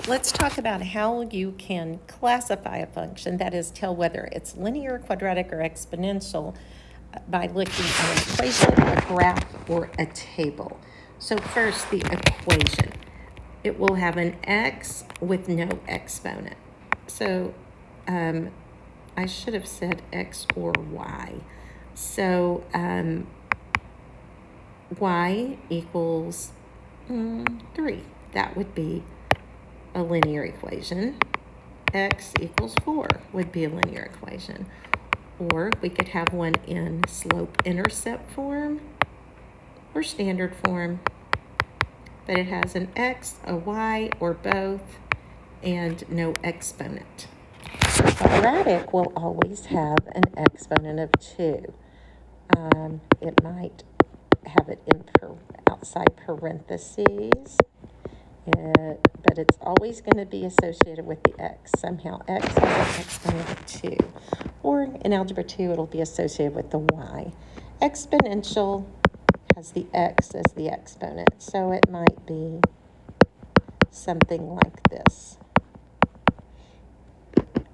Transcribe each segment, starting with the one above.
let's talk about how you can classify a function, that is, tell whether it's linear, quadratic, or exponential by looking at an equation, a graph, or a table. So first, the equation. It will have an x with no exponent. So I should have said x or y. So y equals 3. That would be a linear equation. X equals 4 would be a linear equation. Or we could have one in slope-intercept form or standard form, but it has an x, a y, or both, and no exponent. Quadratic will always have an exponent of 2. It might have it in outside parentheses, but it's always going to be associated with the x. Somehow x has an exponent of 2. Or in Algebra 2, it'll be associated with the y. Exponential has the x as the exponent, so it might be something like this.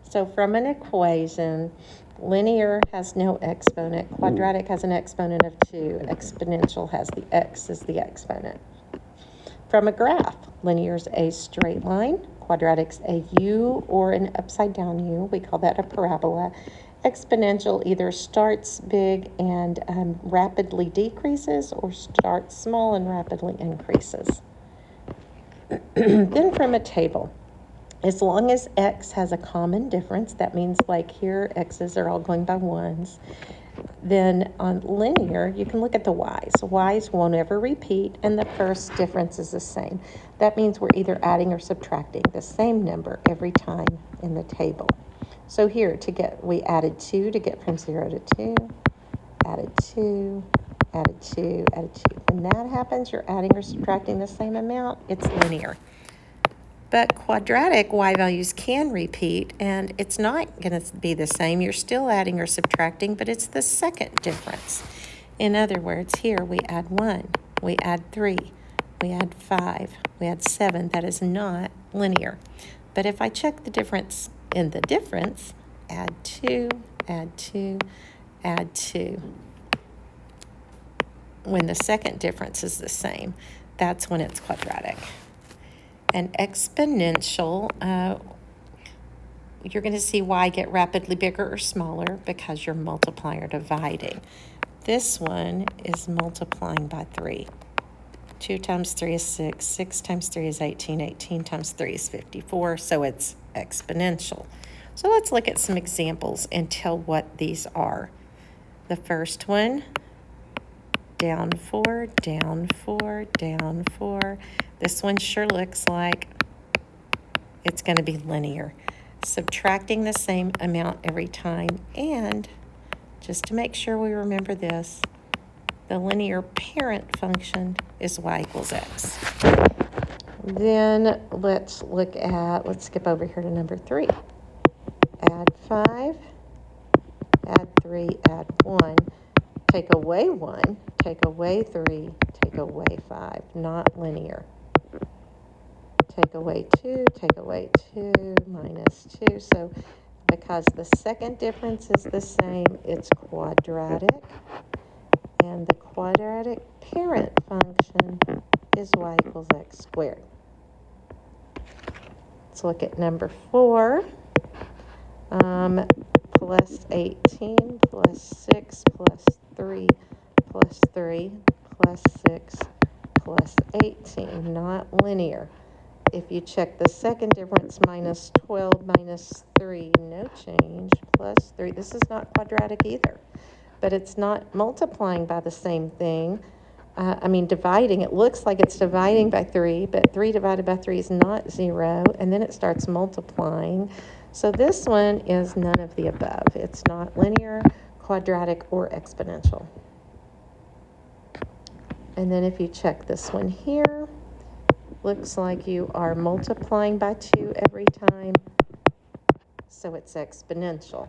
So from an equation, linear has no exponent, quadratic has an exponent of 2, exponential has the x as the exponent. From a graph, linear is a straight line, quadratic's a U or an upside down U, we call that a parabola. Exponential either starts big and rapidly decreases, or starts small and rapidly increases. Then from a table, as long as x has a common difference, that means like here x's are all going by 1s, then on linear you can look at the y's. Y's won't ever repeat, and the first difference is the same. That means we're either adding or subtracting the same number every time in the table. So here we added 2 to get from 0 to 2, added 2, added 2, added 2. When that happens, you're adding or subtracting the same amount, it's linear. But quadratic y values can repeat, and it's not going to be the same. You're still adding or subtracting, but it's the second difference. In other words, here we add 1, we add 3, we add 5, we add 7. That is not linear. But if I check the difference in the difference, add 2, add 2, add 2. When the second difference is the same, that's when it's quadratic. And exponential, you're going to see y get rapidly bigger or smaller because you're multiplying or dividing. This one is multiplying by 3. 2 times 3 is 6. 6 times 3 is 18. 18 times 3 is 54. So it's exponential. So let's look at some examples and tell what these are. The first one, down 4, down 4, down 4. This one sure looks like it's going to be linear. Subtracting the same amount every time. And just to make sure we remember this, the linear parent function is y equals x. Then let's skip over here to number 3. Add 5, add 3, add 1. Take away 1, take away 3, take away 5. Not linear. Take away 2, take away 2, minus 2. So because the second difference is the same, it's quadratic. And the quadratic parent function is y equals x squared. Let's look at number 4. Plus 18 plus 6 plus 3 plus 3 plus 6 plus 18. Not linear. If you check the second difference, minus 12 minus 3, no change, plus 3. This is not quadratic either, but it's not multiplying by the same thing. Dividing. It looks like it's dividing by 3, but 3 divided by 3 is not 0, and then it starts multiplying. So this one is none of the above. It's not linear, quadratic, or exponential. And then if you check this one here, looks like you are multiplying by 2 every time, so it's exponential.